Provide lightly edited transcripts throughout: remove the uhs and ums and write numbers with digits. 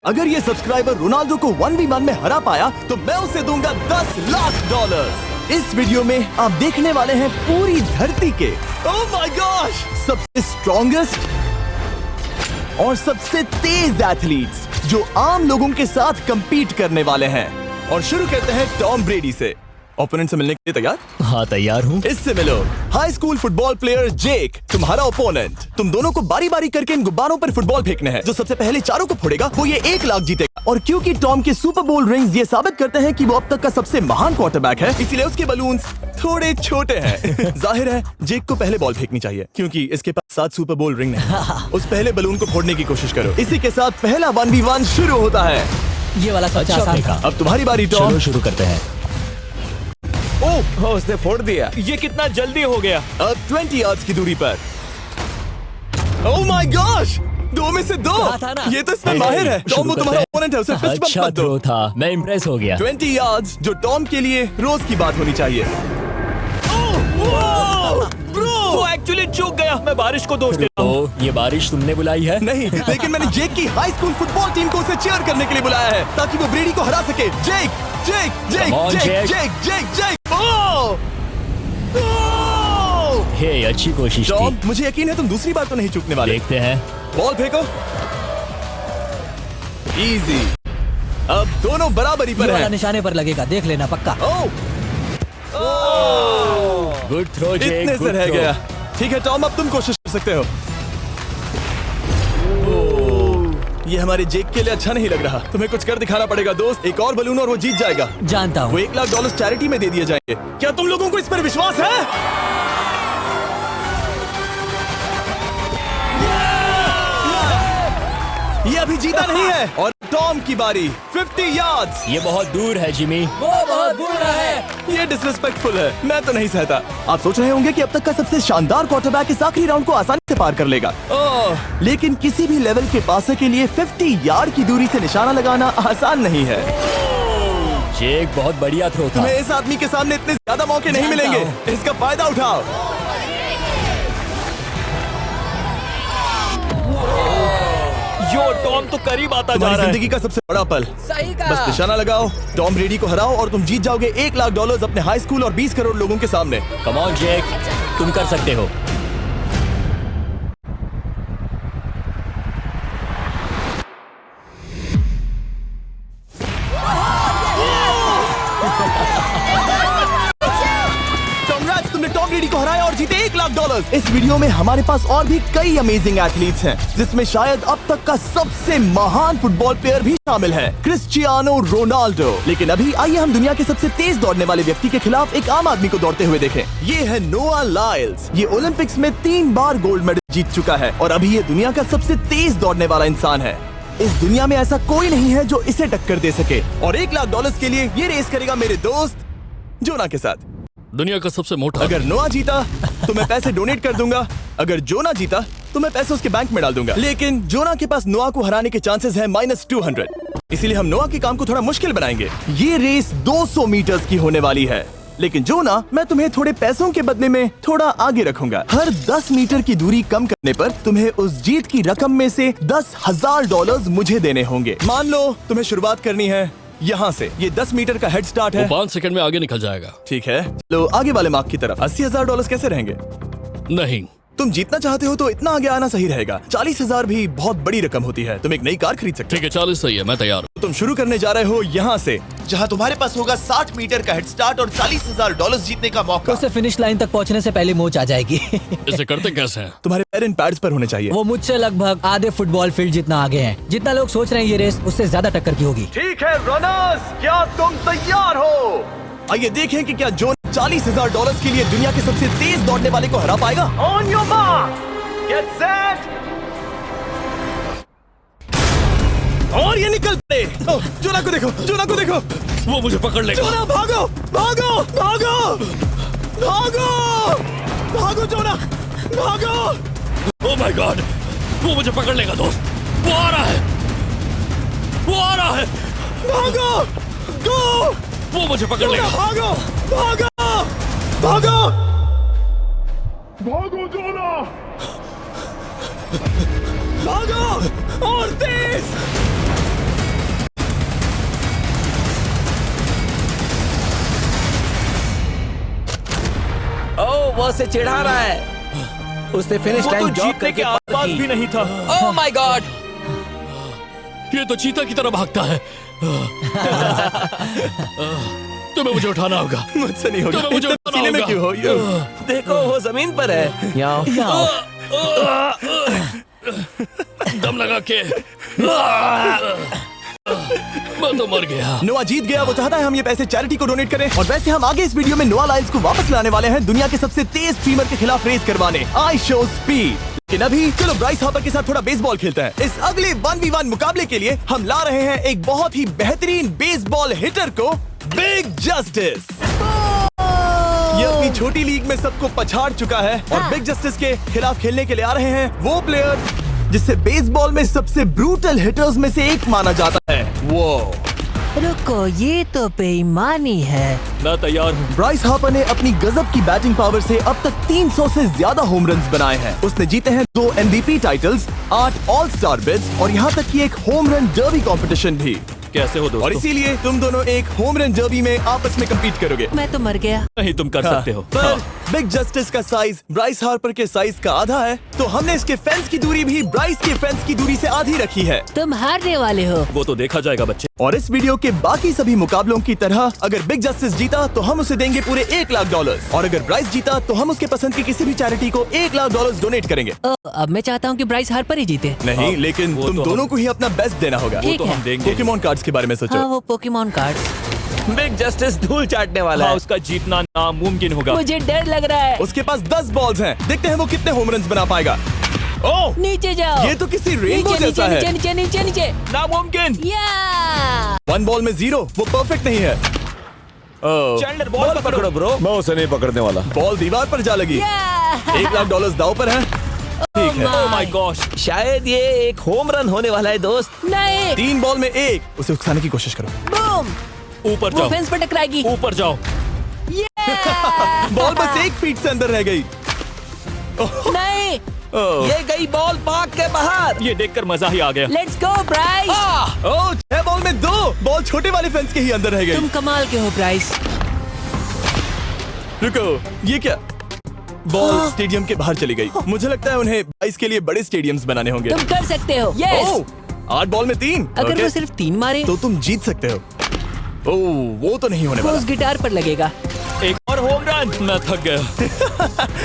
अगर ये subscriber Ronaldo को 1v1 में हरा पाया तो मैं उसे दूंगा $10 लाख। इस वीडियो में आप देखने वाले हैं पूरी धरती के ओह माय गॉश सबसे स्ट्रॉन्गेस्ट और सबसे तेज एथलीट्स जो आम लोगों के साथ compete करने वाले हैं। और शुरू करते हैं टॉम ब्रेडी से। ओपोनेंट से मिलने के लिए तैयार? हाँ तैयार हूँ। इससे मिलो। हाई स्कूल फुटबॉल प्लेयर जेक तुम्हारा ओपोनेंट। तुम दोनों को बारी बारी करके इन गुब्बारों पर फुटबॉल फेंकने हैं। जो सबसे पहले चारों को फोड़ेगा वो ये 1 लाख जीतेगा। और क्योंकि टॉम के सुपर बोल रिंग्स ये साबित करते हैं कि वो अब तक का सबसे महान क्वार्टरबैक है, इसीलिए उसके बलून्स थोड़े छोटे हैं। जाहिर है जेक को पहले बॉल फेंकनी चाहिए क्योंकि इसके पास 7 सुपर बोल रिंग नहीं। उस पहले बलून को फोड़ने की कोशिश करो। इसी के साथ पहला 1v1 शुरू होता है। ये वाला सबसे आसान था। अब तुम्हारी बारी टॉम। शुरू करते हैं। ओह उसने फोड़ दिया। ये कितना जल्दी हो गया। अब 20 यार्ड्स की दूरी पर। ओह माय गॉश 2 में से 2। ये तो इसमें माहिर है। टॉम वो तुम्हारा ओपोनेंट है, उसे फिस्ट बम्प मत दो। था, मैं इम्प्रेस हो गया। 20 यार्ड्स जो टॉम के लिए रोज की बात होनी चाहिए। वो एक्चुअली चूक गया। मैं बारिश को दोष देता हूँ। ये बारिश तुमने बुलाई है? नहीं, लेकिन मैंने जेक की हाई स्कूल फुटबॉल टीम को उसे चीयर करने के लिए बुलाया है ताकि वो ब्रेडी को हरा सके। जेक जेक जेक जेक जेक जेक जेक। हे अच्छी कोशिश टॉम थी। मुझे यकीन है तुम दूसरी बार तो नहीं चूकने वाले। देखते हैं। बॉल फेंको। इजी। अब दोनों बराबरी पर हैं। निशाने पर लगेगा, देख लेना पक्का। गुड थ्रो जेक। इतने से रह गया। ठीक है टॉम अब तुम कोशिश कर सकते हो। ये हमारे जेक के लिए अच्छा नहीं लग रहा। तुम्हें कुछ कर दिखाना पड़ेगा दोस्त। एक और बलून और वो जीत जाएगा। जानता हूँ। वो $1 लाख चैरिटी में दे दिए जाएंगे। क्या तुम लोगों को इस पर विश्वास है? ये अभी जीता नहीं है। और टॉम की बारी। 50 यार्ड्स। ये बहुत दूर है जिमी। वो बहुत बुरा है। ये डिसरिस्पेक्टफुल है। मैं तो नहीं सहता। आप सोच रहे होंगे कि अब तक का सबसे शानदार क्वार्टरबैक इस आखिरी राउंड को आसानी से पार कर लेगा। लेकिन किसी भी लेवल के पासे के लिए 50 यार्ड की दूरी से निशाना लगाना आसान नहीं है। जेक बहुत बढ़िया थ्रो था। तुम्हें इस आदमी के सामने इतने ज्यादा मौके नहीं मिलेंगे। इसका फायदा उठाओ। यो टॉम तो करीब आता जा तुम्हारी रहा है। जिंदगी का सबसे बड़ा पल। सही कहा। बस निशाना लगाओ, टॉम ब्रेडी को हराओ और तुम जीत जाओगे $1 लाख अपने हाई स्कूल और 20 करोड़ लोगों के सामने। कम ऑन जेक, तुम कर सकते हो। Congrats, तुमने टॉम ब्रेडी को हराया और जीते $1 लाख। इस वीडियो में हमारे पास और भी कई अमेजिंग एथलीट्स हैं, जिसमें शायद अब तक का सबसे महान फुटबॉल प्लेयर भी शामिल है, क्रिस्टियानो रोनाल्डो। लेकिन अभी आइए हम दुनिया के सबसे तेज दौड़ने वाले व्यक्ति के खिलाफ एक आम आदमी को दौड़ते हुए देखें। ये है नोआ लाइल्स। ये ओलंपिक्स में 3 बार गोल्ड मेडल जीत चुका है और अभी ये दुनिया का सबसे तेज दौड़ने वाला इंसान है। इस दुनिया में ऐसा कोई नहीं है जो इसे टक्कर दे सके। और $1 लाख के लिए ये रेस करेगा मेरे दोस्त जोना के साथ। दुनिया का सबसे मोटा। अगर नोआ जीता तो मैं पैसे डोनेट कर दूंगा। अगर जोना जीता तो मैं पैसे उसके बैंक में डाल दूंगा। लेकिन जोना के पास नोआ को हराने के चांसेस हैं -200। इसीलिए हम नोआ के काम को थोड़ा मुश्किल बनाएंगे। ये रेस 200 मीटर्स की होने वाली है। लेकिन जोना, मैं तुम्हें थोड़े पैसों के बदले में थोड़ा आगे रखूंगा। हर 10 मीटर की दूरी कम करने पर तुम्हें उस जीत की रकम में से $10,000 मुझे देने होंगे। मान लो तुम्हें शुरुआत करनी है यहाँ से। ये 10 मीटर का हेड स्टार्ट है। 5 सेकंड में आगे निकल जाएगा। ठीक है, लो आगे वाले मार्क की तरफ। $80,000 कैसे रहेंगे? नहीं, तुम जीतना चाहते हो तो इतना आगे आना सही रहेगा। 40,000 भी बहुत बड़ी रकम होती है। तुम एक नई कार खरीद सकते हो। ठीक है 40 सही है, मैं तैयार हूँ। तुम शुरू करने जा रहे हो यहाँ से, जहाँ तुम्हारे पास होगा 60 मीटर का हेड स्टार्ट और $40,000 जीतने का मौका। उसे फिनिश लाइन तक पहुँचने से पहले मोच आ जाएगी। इसे करते कैसे हैं? तुम्हारे पैर इन पैड्स पर होने चाहिए। वो मुझसे लगभग आधे फुटबॉल फील्ड जितना आगे हैं। जितना लोग सोच रहे हैं ये रेस उससे ज्यादा टक्कर की होगी। ठीक है रनर्स, क्या तुम तैयार हो? आइए देखें कि क्या जोन $40,000 के लिए दुनिया के सबसे तेज दौड़ने वाले को हरा पाएगा। On your mark, get set, और ये निकल पड़े। जोना को देखो, जोना को देखो। वो मुझे पकड़ लेगा। जोना भागो, भागो, भागो, भागो, भागो जोना, भागो। ओह माय गॉड, वो मुझे पकड़ लेगा दोस्त। वो आ रहा है, वो आ रहा है। भागो, गो। वो मुझे पकड़ लेगा। भागो, भागो, भागो, भागो जोना। भागो और तेज। उसे चिढ़ा रहा है। उसने फिनिश वो तो लाइन जॉब जीतने करके के आसपास भी नहीं था। Oh my God! ये तो चीता की तरह भागता है। तुम्हें मुझे उठाना होगा। मुझसे नहीं होगा। तुम्हें मुझे इतने उठाना पसीने में होगा। क्यों हो यो? देखो वो जमीन पर है। दम लगा के मैं तो मर गया। नोआ जीत गया। वो चाहता है हम ये पैसे चैरिटी को डोनेट करें। और वैसे हम आगे इस वीडियो में नोआ लाइल्स को वापस लाने वाले हैं दुनिया के सबसे तेज स्ट्रीमर के खिलाफ रेस करवाने, आई शो स्पीड। लेकिन अभी चलो ब्राइस हापर के साथ थोड़ा बेसबॉल खेलते हैं। इस अगले 1v1 मुकाबले के लिए हम ला रहे हैं एक बहुत ही बेहतरीन बेसबॉल हिटर को, बिग जस्टिस। ये अपनी छोटी लीग में सबको पछाड़ चुका है और बिग जस्टिस के खिलाफ खेलने के लिए आ रहे हैं वो प्लेयर जिसे बेसबॉल में सबसे ब्रूटल हिटर्स में से एक माना जाता है। वो रुको, ये तो बेईमानी है। मैं तैयार हूँ। ब्राइस हापर ने अपनी गजब की बैटिंग पावर से अब तक 300 से ज्यादा होम रन्स बनाए हैं। उसने जीते हैं 2 MVP titles, 8 all star bids और यहाँ तक कि एक होम रन डर्बी कंपटीशन भी। कैसे हो और दोस्तों? इसीलिए तुम दोनों एक होम रन डर्बी में आपस में कम्पीट करोगे। मैं तो मर गया। नहीं, तुम कर सकते हो। पर बिग जस्टिस का साइज ब्राइस हार्पर के साइज का आधा है, तो हमने इसके फेंस की दूरी भी ब्राइस के फेंस की दूरी से आधी रखी है। तुम हारने वाले हो। वो तो देखा जाएगा बच्चे। और इस वीडियो के बाकी सभी मुकाबलों की तरह अगर बिग जस्टिस जीता तो हम उसे देंगे पूरे $1 लाख और अगर ब्राइस जीता तो हम उसके पसंद की किसी भी चैरिटी को $1 लाख डोनेट करेंगे। अब मैं चाहता हूँ कि ब्राइस हार्पर ही जीते। नहीं, लेकिन वो तुम तो दोनों को ही अपना बेस्ट देना होगा। वो ठीक तो है। हम देंगे। पोकेमॉन कार्ड्स के बारे में सोचो। हाँ, वो पोकेमॉन कार्ड। बिग जस्टिस धूल चाटने वाला हाँ, है। उसका जीतना नामुमकिन होगा। मुझे डर लग रहा है। उसके पास 10 बॉल्स हैं। देखते हैं वो कितने होम रन्स बना पाएगा। ओह, नीचे जाओ। ये तो किसी रेनबो नीचे जैसा नीचे है। नीचे नीचे नीचे। नामुमकिन। या 1 बॉल में 0, वो परफेक्ट नहीं है। ओह, चैंडलर बॉल पकड़ो ब्रो। मैं उसे नहीं पकड़ने वाला। बॉल दीवार पर जा लगी। $1 लाख दाव पर है। ठीक है। ओह माय गॉश। शायद ये एक होम रन होने वाला है दोस्त। नहीं। 3 बॉल में 1, उसे उकसाने की कोशिश करो। बूम। ऊपर वो जाओ। फेंस पर टकराएगी। ऊपर जाओ। बॉल बस 1 फीट से अंदर रह गई। नहीं। ओह, ये गई बॉल पार्क के बाहर। ये देखकर मजा ही आ गया। Let's go Bryce. Oh, 6 ball में 2, बॉल छोटे वाले फेंस के ही अंदर रह गई। तुम कमाल के हो ब्राइस। रुको, ये क्या? बॉल स्टेडियम के बाहर चली गई। मुझे लगता है उन्हें 22 के लिए बड़े स्टेडियम्स बनाने होंगे। तुम कर सकते हो। यस। ओह, 8 बॉल में 3। अगर ओके, वो सिर्फ 3 मारे तो तुम जीत सकते हो। ओह, वो तो नहीं होने वो वाला। उस गिटार पर लगेगा। एक और होम रन। मैं थक गया।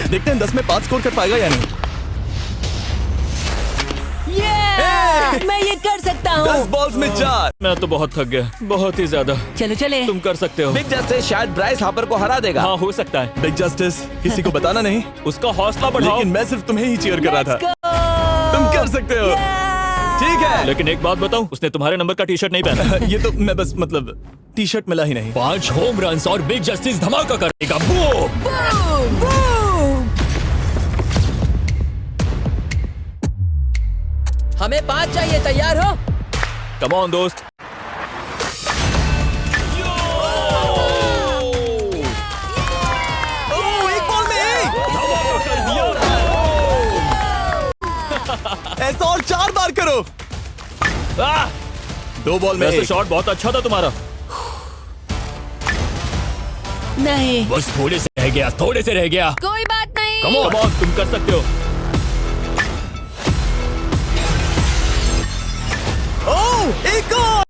देखते हैं 10 में 5 स्कोर कर पाएगा या नहीं। मैं ये कर सकता 10 हूँ। बॉल्स में 4। मैं तो बहुत थक गया, बहुत ही ज्यादा। चलो चले। तुम कर सकते हो। बिग जस्टिस शायद ब्राइस हापर को हरा देगा। हाँ, हो सकता है। बिग जस्टिस किसी को बताना नहीं, उसका हौसला बढ़ाओ। लेकिन मैं सिर्फ तुम्हें ही चीयर कर रहा था। Let's go! तुम कर सकते हो। ठीक है। लेकिन एक बात बताऊं, उसने तुम्हारे नंबर का टी शर्ट नहीं पहना। ये तो मैं बस मतलब टी शर्ट मिला ही नहीं। 5 होम रन्स और बिग जस्टिस धमाका करेगा। बूम! हमें 5 चाहिए। तैयार हो? कम ऑन दोस्त। ओह, 1 बॉल में 1। धमाका कर दिया। ऐसा और 4 बार करो। आह! 2 बॉल में वैसे 1। शॉट बहुत अच्छा था तुम्हारा। नहीं। बस थोड़े से रह गया, थोड़े से रह गया। कोई बात नहीं। कम ऑन, तुम कर सकते हो। ओह, एक और।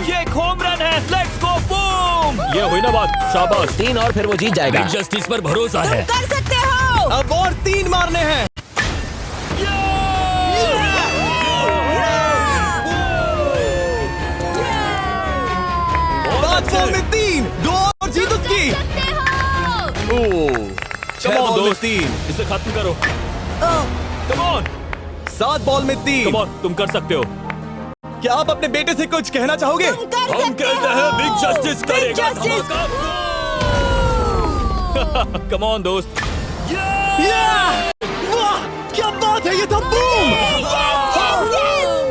ये एक होम रन है। Let's go boom! ये हुई ना बात। शाबाश। 3 और फिर वो जीत जाएगा। बिग जस्टिस पर भरोसा है। कर सकते हो। अब और 3 मारने हैं। 5 बॉल में 3, 2 और जीत उसकी। ओह, 6 Come on, बॉल में दोस्त। 3, इसे खत्म करो। कम ऑन, 7 बॉल में 3। कम ऑन, तुम कर सकते हो। क्या आप अपने बेटे से कुछ कहना चाहोगे? हम कहते हैं बिग जस्टिस करेगा धमाका। कम ऑन दोस्त। वाह, क्या बात है, ये था बूम।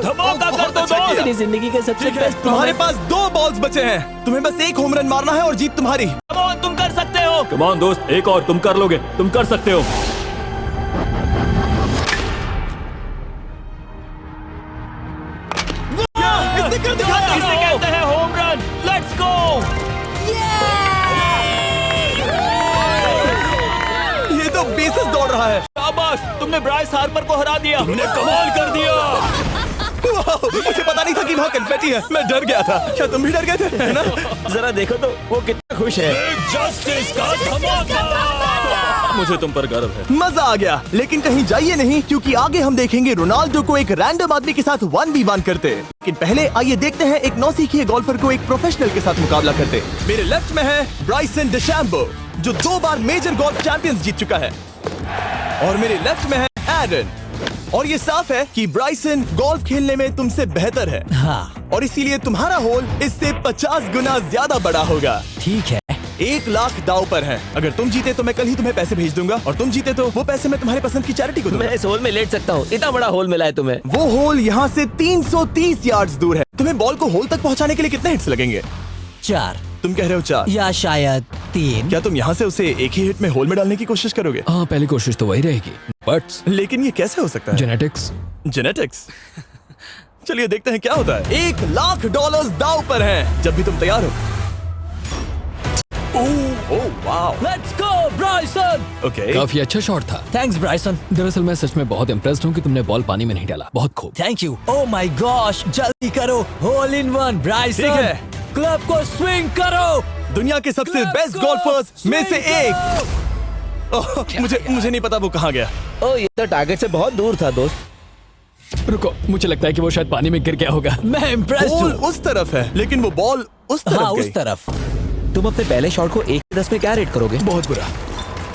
धमाका कर दो अच्छा किया। दोस्त। मेरी जिंदगी का सबसे ठीक है, बेस्ट तुम्हारे पास 2 बॉल्स बचे हैं। तुम्हें बस 1 होम रन मारना है और जीत तुम्हारी। कम ऑन, तुम कर सकते हो। कम ऑन दोस्त, एक और, तुम कर लोगे, तुम कर सकते हो। इसने कर दिखाया। इसे कहते हैं होम रन। Let's go. तुमने ब्राइस हार्पर को हरा दिया। तुमने कमाल कर दिया। वाह, मुझे पता नहीं था कि वहाँ कन्फेटी है। मैं डर गया था। क्या तुम भी डर गए थे, है ना? जरा देखो तो वो कितना खुश है। जस्टिस का धमाका। मुझे तुम पर गर्व है। मजा आ गया। लेकिन कहीं जाइए नहीं, क्योंकि आगे हम देखेंगे रोनाल्डो को एक रैंडम आदमी के साथ 1v1 करते। लेकिन पहले आइए देखते हैं एक नौसीखिए गोल्फर को एक प्रोफेशनल के साथ मुकाबला करते। मेरे लेफ्ट में है ब्राइसन डेशैम्बो, जो 2 बार मेजर गोल्फ चैंपियंस जीत चुका है, और मेरे लेफ्ट में है एरन। और ये साफ है कि ब्राइसन गोल्फ खेलने में तुमसे बेहतर है, हाँ और इसीलिए तुम्हारा होल इससे 50 गुना ज्यादा बड़ा होगा। ठीक है। 1 लाख दाव पर है। अगर तुम जीते तो मैं कल ही तुम्हें पैसे भेज दूंगा, और तुम जीते तो वो पैसे मैं तुम्हारे पसंद की चैरिटी को दूंगा। मैं इस होल में लेट सकता हूँ, इतना बड़ा होल मिला है तुम्हें। वो होल यहाँ से 330 यार्ड्स दूर है। तुम्हें बॉल को होल तक पहुँचाने के लिए कितने हिट्स लगेंगे? 4 तुम कह रहे हो 4, या शायद 3। क्या तुम यहाँ से उसे एक ही हिट में होल में डालने की कोशिश करोगे? हाँ, पहली कोशिश तो वही रहेगी, बट लेकिन ये कैसे हो सकता है? जेनेटिक्स। जेनेटिक्स। चलिए देखते हैं क्या होता है। $1 लाख दाव पर हैं। जब भी तुम तैयार हो। Oh wow, let's go Bryson. Okay. काफी अच्छा शॉट था। Thanks Bryson. दरअसल मैं सच में बहुत इम्प्रेस्ड हूँ कि तुमने बॉल पानी में नहीं डाला। बहुत खूब। Thank you. Oh my gosh, जल्दी करो। Hole in one Bryson. ठीक है। क्लब को स्विंग करो। दुनिया के सबसे Club बेस्ट को गोल्फर्स में से swing एक। ओह, मुझे नहीं पता वो कहाँ गया। ओ, ये तो टारगेट से बहुत दूर था दोस्त। रुको, मुझे लगता है कि वो शायद पानी में गिर गया होगा। मैं इम्प्रेस्ड बॉल हूँ। उस तरफ है, लेकिन वो बॉल उस तरफ हाँ गई। उस तरफ। तुम अपने पहले शॉट को 1-10 में क्या रेट करोगे? बहुत बुरा।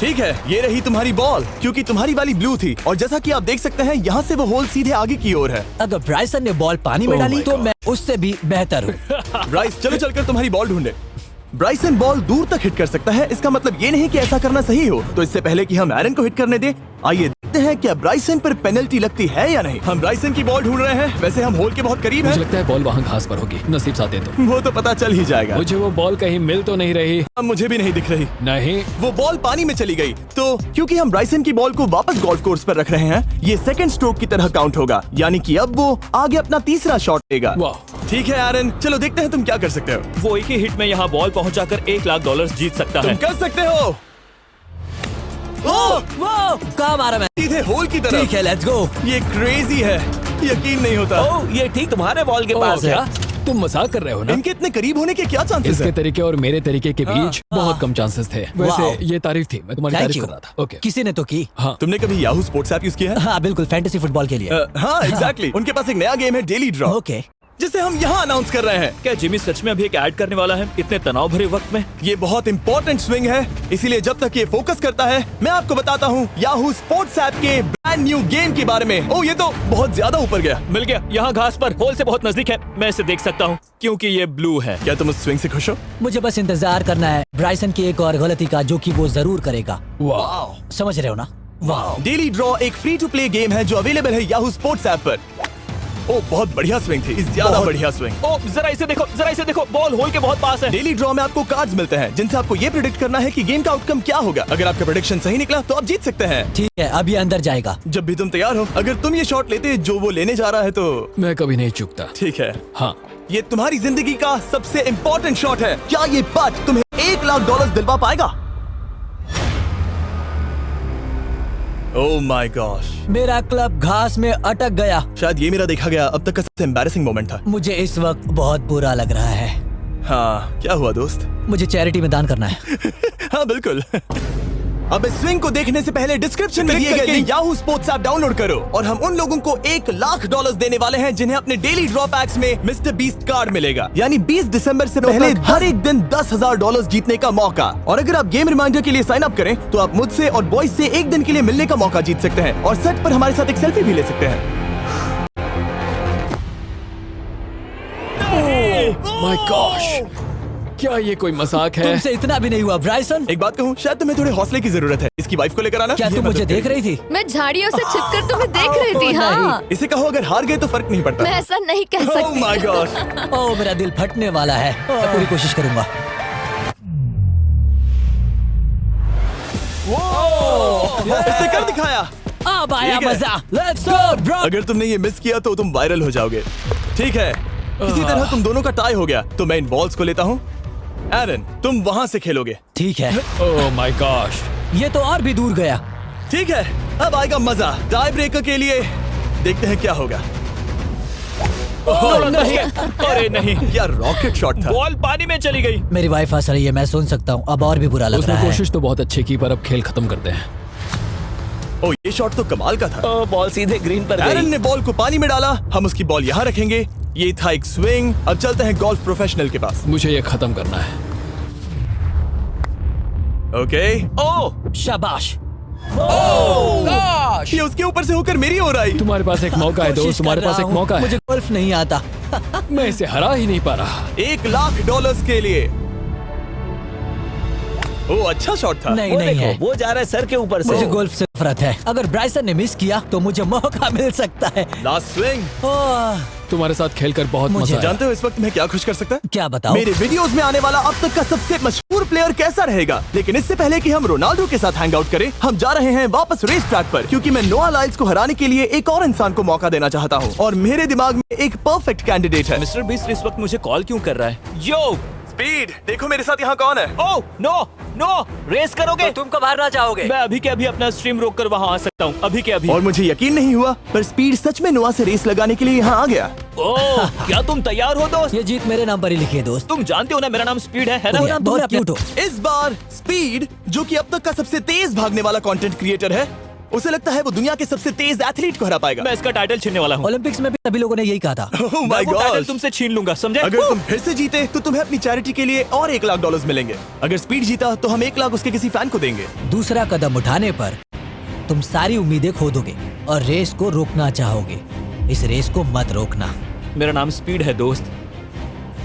ठीक है, ये रही तुम्हारी बॉल, क्योंकि तुम्हारी वाली ब्लू थी, और जैसा कि आप देख सकते हैं यहाँ से वो होल सीधे आगे की ओर है। अगर ब्राइसन ने बॉल पानी में Oh डाली my तो God. मैं उससे भी बेहतर हूँ। ब्राइस, चलो चलकर तुम्हारी बॉल ढूंढे। ब्राइसन बॉल दूर तक हिट कर सकता है, इसका मतलब ये नहीं कि ऐसा करना सही हो। तो इससे पहले कि हम एरन को हिट करने दें, आइए देखते हैं क्या ब्राइसन पर पेनल्टी लगती है या नहीं। हम ब्राइसन की बॉल ढूंढ रहे हैं। वैसे हम होल के बहुत करीब मुझे हैं। लगता है बॉल वहाँ घास पर होगी। नसीब साथ दे तो। वो तो पता चल ही जाएगा। मुझे वो बॉल कहीं मिल तो नहीं रही। अब मुझे भी नहीं दिख रही। नहीं। वो बॉल पानी में चली गई। तो क्योंकि हम ब्राइसन की बॉल को वापस गोल्फ कोर्स पर रख रहे हैं, ये सेकंड स्ट्रोक की तरह काउंट होगा, यानी कि अब वो आगे अपना तीसरा शॉट लेगा। वाह। ठीक है एरन, चलो देखते हैं तुम क्या कर सकते हो। वो एक ही हिट में यहाँ बॉल पहुँचाकर $1 लाख जीत सकता तुम है। कर सकते हो। ओह, वो कहाँ मारा मैं? सीधे होल की तरफ। ठीक है, लेट्स गो। ये क्रेजी है, यकीन नहीं होता। ओ, ये ठीक तुम्हारे बॉल के पास क्या? है। तुम मजाक कर रहे हो ना? इनके इतने करीब होने के क्या चांसेस इसके हैं? तरीके और मेरे तरीके के बीच बहुत कम चांसेस थे। वाह। वैसे ये तारीफ थी, मैं तुम्हारी थैंक तारीफ यू। कर रहा था। ओके। किसी ने तो की। हाँ। तुमने कभी याहू स्पोर्ट्स ऐप यूज किया है? हाँ बिल्कुल, फैंटेसी फुटबॉल के लिए। हाँ एग्जैक्टली। उनके पास एक नया गेम है, डेली ड्रॉ, ओके। जिसे हम यहाँ अनाउंस कर रहे हैं। क्या जिमी सच में अभी एक ऐड करने वाला है इतने तनाव भरे वक्त में? ये बहुत इंपॉर्टेंट स्विंग है, इसीलिए जब तक ये फोकस करता है, मैं आपको बताता हूँ याहू स्पोर्ट्स ऐप के ब्रांड न्यू गेम के बारे में। ओह, ये तो बहुत ज्यादा ऊपर गया। मिल गया। यहाँ घास पर होल से बहुत नजदीक है। मैं इसे देख सकता हूँ क्योंकि ये ब्लू है। क्या तुम उस स्विंग से खुश हो? मुझे बस इंतजार करना है ब्राइसन की एक और गलती का, जो कि वो जरूर करेगा। वाह। समझ रहे हो ना? वाह। डेली ड्रॉ एक फ्री टू प्ले गेम है जो अवेलेबल है याहू स्पोर्ट्स ऐप पर। ओह, बहुत बढ़िया स्विंग थी, ज्यादा बढ़िया स्विंग। ओ, जरा इसे देखो, बॉल होल के बहुत पास है। डेली ड्रॉ में आपको कार्ड्स मिलते हैं, जिनसे आपको ये प्रेडिक्ट करना है कि गेम का आउटकम क्या होगा। अगर आपका प्रेडिक्शन सही निकला तो आप जीत सकते हैं। ठीक है, अब ये अंदर जाएगा। जब भी तुम तैयार हो, अगर तुम ये शॉट लेते जो वो लेने जा रहा है तो मैं कभी नहीं चूकता। ठीक है। हाँ। ये तुम्हारी जिंदगी का सबसे इम्पोर्टेंट शॉट है। क्या ये पट तुम्हें $1 लाख दिलवा पाएगा? ओह माय गॉश, मेरा क्लब घास में अटक गया। शायद ये मेरा देखा गया अब तक का सबसे एम्बैरेसिंग मोमेंट था। मुझे इस वक्त बहुत बुरा लग रहा है। हाँ, क्या हुआ दोस्त? मुझे चैरिटी में दान करना है। हाँ बिल्कुल। अब इस स्विंग को देखने से पहले डिस्क्रिप्शन में दिए गए link Yahoo sports app download करो, और हम उन लोगों को $1 लाख देने वाले हैं जिन्हें अपने डेली ड्रॉ पैक्स में मिस्टर बीस्ट कार्ड मिलेगा। यानी 20 दिसंबर से पहले हर एक दिन $10,000 जीतने का मौका। और अगर आप गेम रिमाइंडर के लिए साइन अप करें तो आप मुझसे और बॉयज से एक दिन के लिए मिलने का मौका जीत सकते हैं, और सेट पर हमारे साथ एक सेल्फी भी ले सकते हैं। माय गॉश, क्या ये कोई मजाक है? तुमसे इतना भी नहीं हुआ ब्राइसन। एक बात कहूँ, शायद तुम्हें थोड़े हौसले की जरूरत है। इसकी वाइफ को लेकर आना। क्या ये तुम मदद मुझे देख करेगी। रही थी? मैं झाड़ियों से छिपकर तुम्हें देख रही थी। हाँ, इसे कहो अगर हार गए तो फर्क नहीं पड़ता। मैं ऐसा नहीं कह Oh सकती। my gosh! ओह, मेरा दिल फटने वाला है। मैं पूरी कोशिश करूंगा। इसने कर दिखाया। अब आया ठीक है। मजा। Let's go bro. अगर तुमने ये मिस किया तो तुम वायरल हो जाओगे। ठीक है, इसी तरह तुम दोनों का टाई हो गया, तो मैं इन बॉल्स को लेता हूँ। एरन, तुम वहां से खेलोगे। ठीक है, ओह माय गॉश। ये तो और भी दूर गया। ठीक है, अब आएगा मजा। टाई ब्रेकर के लिए देखते हैं क्या होगा। नहीं, अरे नहीं, क्या रॉकेट शॉट था। बॉल पानी में चली गई। मेरी वाइफ हंस रही है, मैं सुन सकता हूँ। अब और भी बुरा लग उसने रहा है। कोशिश तो बहुत अच्छी की, पर अब खेल खत्म करते हैं। ओ, ये शॉट तो कमाल का था। ओ, बॉल सीधे ग्रीन पर एरन गई। ने बॉल को पानी में डाला, हम उसकी बॉल यहाँ रखेंगे। ये था एक स्विंग। अब चलते हैं गोल्फ प्रोफेशनल के पास। मुझे ये खत्म करना है। ओके। ओ शाबाश। ये उसके ऊपर से होकर मेरी ओर आई। तुम्हारे पास एक मौका है दोस्त, कोशिश तुम्हारे कर पास रहा एक हूँ। मौका है। मुझे गोल्फ नहीं आता। मैं इसे हरा ही नहीं पा रहा। $1,00,000 के लिए। ओ, अच्छा शॉट था। नहीं वो नहीं देखो, है। वो जा रहा है सर के ऊपर से। मुझे गोल्फ से नफरत है। अगर ब्राइसन ने मिस किया तो मुझे मौका मिल सकता है। Last swing. ओह, तुम्हारे साथ खेलकर बहुत मुझे मजा आया। जानते हो इस वक्त मैं क्या खुश कर सकता है? क्या बताओ? मेरे वीडियोस में आने वाला अब तक का सबसे मशहूर प्लेयर कैसा रहेगा। लेकिन इससे पहले कि हम रोनाल्डो के साथ हैंग आउट करें, हम जा रहे हैं वापस रेस ट्रैक पर, क्योंकि मैं नोआ लाइल्स को हराने के लिए एक और इंसान को मौका देना चाहता हूँ। और मेरे दिमाग में एक परफेक्ट कैंडिडेट है। मिस्टर बीस्ट इस वक्त मुझे कॉल क्यों कर रहा है? यो, स्पीड, देखो मेरे साथ यहाँ कौन है। ओ नो नो, रेस करोगे? तुम कब हारना चाहोगे? मैं अभी के अभी अपना स्ट्रीम रोक कर वहाँ आ सकता हूँ, अभी के अभी। और मुझे यकीन नहीं हुआ, पर स्पीड सच में नोआ से रेस लगाने के लिए यहाँ आ गया। ओ, क्या तुम तैयार हो दोस्त? ये जीत मेरे नाम पर ही लिखी है दोस्त। तुम जानते हो ना मेरा नाम स्पीड है ना? तुम बहुत क्यूट हो। इस बार स्पीड, जो कि अब तक का सबसे तेज भागने वाला कंटेंट क्रिएटर है, उसे लगता है वो दुनिया के सबसे तेज एथलीट को हरा पाएगा। मैं इसका टाइटल छीनने वाला हूँ। ओलंपिक्स में भी सभी लोगों ने यही कहा था। Oh मैं my वो टाइटल God! तुमसे छीन लूंगा, समझे? अगर तुम फिर से जीते तो तुम्हें अपनी चैरिटी के लिए और $1,00,000 मिलेंगे। अगर स्पीड जीता तो हम 1,00,000 उसके किसी फैन को देंगे। दूसरा कदम उठाने पर तुम सारी उम्मीदें खो दोगे और रेस को रोकना चाहोगे। इस रेस को मत रोकना। मेरा नाम स्पीड है दोस्त,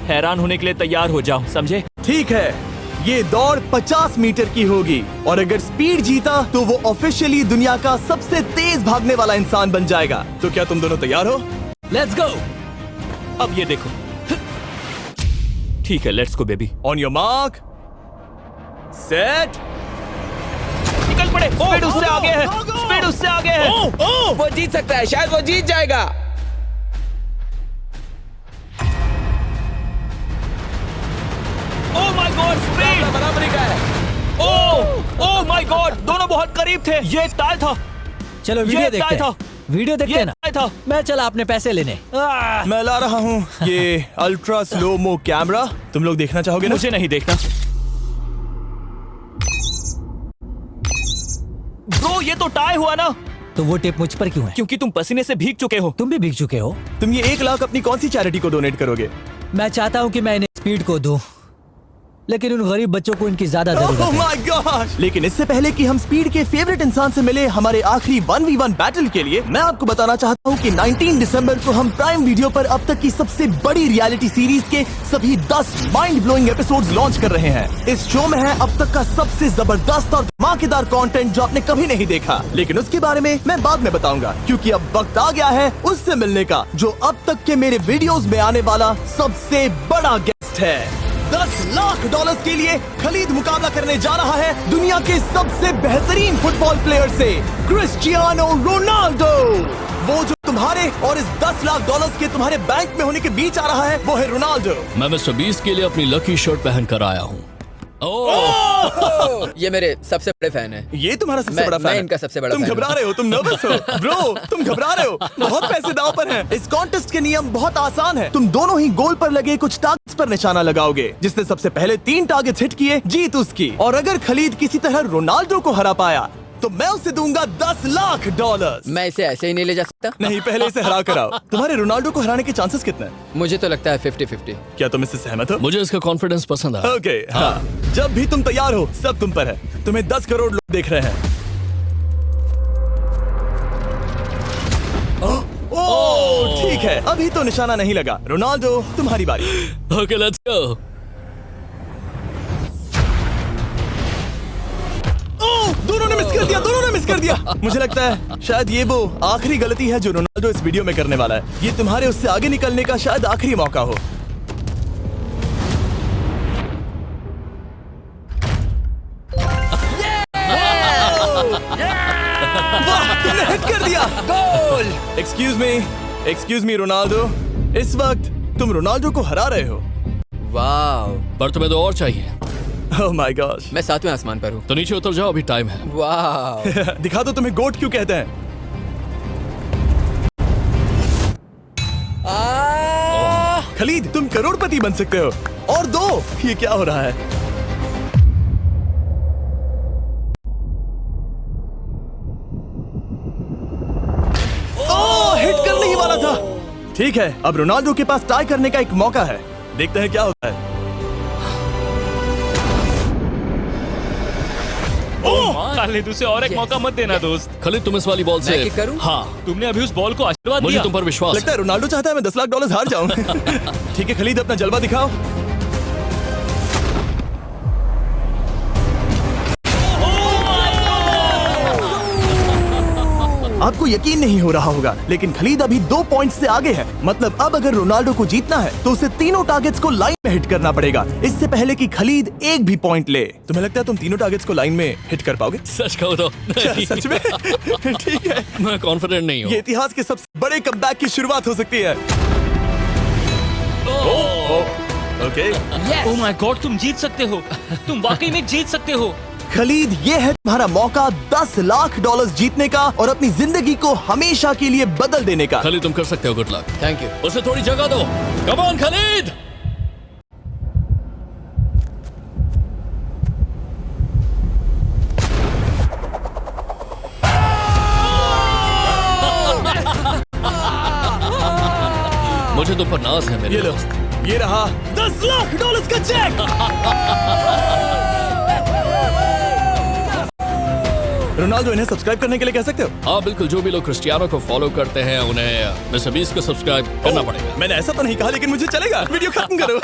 हैरान होने के लिए तैयार हो जाओ, समझे? ठीक है, ये दौड़ 50 मीटर की होगी और अगर स्पीड जीता तो वो ऑफिशियली दुनिया का सबसे तेज भागने वाला इंसान बन जाएगा। तो क्या तुम दोनों तैयार हो? Let's go. अब ये देखो। ठीक है, let's go baby. On your mark, set, निकल पड़े। स्पीड उससे आगे है, स्पीड उससे आगे है। वो जीत सकता है, शायद वो जीत जाएगा। ओह माय गॉड, स्पीड बराबरी का है। ओह माय गॉड, दोनों बहुत करीब थे। ये टाई था, चलो वीडियो ये देखते टाई हैं। था। वीडियो देखते ये हैं ना। टाई था। मैं चला अपने पैसे लेने। मैं ला रहा हूँ ये अल्ट्रा स्लो मो कैमरा। तुम लोग देखना चाहोगे ना? मुझे नहीं देखना। ब्रो, ये तो टाई हुआ ना? तो वो टिप मुझ पर क्यों है? क्योंकि तुम पसीने से भीग चुके हो। तुम भी भीग चुके हो। तुम ये 1,00,000 अपनी कौन सी चैरिटी को डोनेट करोगे? मैं चाहता हूँ कि मैं इन्हें स्पीड को दूं, लेकिन उन गरीब बच्चों को इनकी ज्यादा जरूरत Oh है। my gosh! लेकिन इससे पहले कि हम स्पीड के फेवरेट इंसान से मिले हमारे आखिरी 1v1 बैटल के लिए, मैं आपको बताना चाहता हूँ कि 19 दिसंबर को हम प्राइम वीडियो पर अब तक की सबसे बड़ी रियलिटी सीरीज के सभी 10 माइंड ब्लोइंग एपिसोड्स लॉन्च कर रहे हैं। इस शो में है अब तक का सबसे जबरदस्त और धमाकेदार कंटेंट जो आपने कभी नहीं देखा, लेकिन उसके बारे में मैं बाद में बताऊंगा, क्योंकि अब वक्त आ गया है उससे मिलने का जो अब तक के मेरे वीडियोस में आने वाला सबसे बड़ा गेस्ट है। $10,00,000 के लिए खलीद मुकाबला करने जा रहा है दुनिया के सबसे बेहतरीन फुटबॉल प्लेयर से, क्रिस्टियानो रोनाल्डो। वो जो तुम्हारे और इस $10,00,000 के तुम्हारे बैंक में होने के बीच आ रहा है, वो है रोनाल्डो। मैं मिस्टर बीस्ट के लिए अपनी लकी शर्ट पहन कर आया हूँ। ये मेरे सबसे बड़े फैन है। ये तुम्हारा सबसे मैं- बड़ा फैन मैं है। इनका सबसे बड़ा तुम फैन घबरा हूँ। रहे हो, तुम नर्वस हो ब्रो, तुम घबरा रहे हो। बहुत पैसे दांव पर हैं। इस कॉन्टेस्ट के नियम बहुत आसान है। तुम दोनों ही गोल पर लगे कुछ टारगेट्स पर निशाना लगाओगे। जिसने सबसे पहले 3 टारगेट्स हिट किए, जीत उसकी। और अगर खलीद किसी तरह रोनाल्डो को हरा पाया तो मैं उसे दूंगा $10,00,000। मैं इसे ऐसे ही नहीं ले जा सकता। नहीं, पहले इसे हरा कर आओ। तुम्हारे रोनाल्डो को हराने के चांसेस कितने हैं? मुझे तो लगता है 50-50। क्या तुम इससे सहमत हो? मुझे इसका कॉन्फिडेंस पसंद आया। ओके, हाँ। जब भी तुम तैयार हो, सब तुम पर है। तुम्हें 10 करोड़ लोग देख रहे हैं। ओह, ठीक है, अभी तो निशाना नहीं लगा। रोनाल्डो, तुम्हारी बारी। Okay, let's go. ओह, दोनों ने मिस कर दिया, दोनों ने मिस कर दिया। मुझे लगता है शायद ये वो आखिरी गलती है जो रोनाल्डो इस वीडियो में करने वाला है। ये तुम्हारे उससे आगे निकलने का शायद आखिरी मौका हो। वाह, तुमने हिट कर दिया। गोल। एक्सक्यूज मी रोनाल्डो, इस वक्त तुम रोनाल्डो को हरा रहे हो। वाह, पर तुम्हें तो और चाहिए। ओह माय गॉश। मैं 7वें आसमान पर हूँ। तो नीचे उतर जाओ, अभी टाइम है। वाह। दिखा दो तुम्हें गोट क्यों कहते हैं। खलीद, तुम करोड़पति बन सकते हो। और दो। ये क्या हो रहा है? हिट करने ही वाला था। ठीक है, अब रोनाल्डो के पास टाई करने का एक मौका है। देखते हैं क्या होता है। खालिद, उसे और एक मौका मत देना दोस्त। खालिद, तुम इस वाली बॉल से मैं किक करूं? हाँ, तुमने अभी उस बॉल को आशीर्वाद मुझे दिया। तुम पर विश्वास लगता है रोनाल्डो चाहता है मैं $10 लाख हार जाऊं। ठीक है खलीद, अपना जलवा दिखाओ। आपको यकीन नहीं हो रहा होगा, लेकिन खलीद अभी 2 पॉइंट से आगे है। मतलब अब अगर रोनाल्डो को जीतना है तो उसे तीनों टारगेट्स को लाइन में हिट करना पड़ेगा, इससे पहले कि खलीद एक भी पॉइंट ले। तुम्हें लगता है तुम तीनों टारगेट्स को लाइन में हिट कर पाओगे? सच कहो तो नहीं। सच में? ठीक है, मैं कॉन्फिडेंट नहीं हूँ। ये इतिहास के सबसे बड़े कमबैक की शुरुआत हो सकती है। ओके ओह माय गॉड, तुम जीत सकते हो। तुम वाकई में जीत सकते हो। खलीद, ये है तुम्हारा मौका $10 लाख जीतने का और अपनी जिंदगी को हमेशा के लिए बदल देने का। खालिद, तुम कर सकते हो। Good luck. Thank you. उसे थोड़ी जगह दो। Come on Khalid. मुझे तुम पर नाज है मेरे ये लो, दोस्त। ये रहा $10 लाख का चेक। रोनाल्डो, इन्हें सब्सक्राइब करने के लिए कह सकते हो? हाँ बिल्कुल, जो भी लोग क्रिस्टियानो को फॉलो करते हैं उन्हें मिस्टर बीस्ट को सब्सक्राइब करना पड़ेगा। मैंने ऐसा तो नहीं कहा, लेकिन मुझे चलेगा। वीडियो खत्म करो।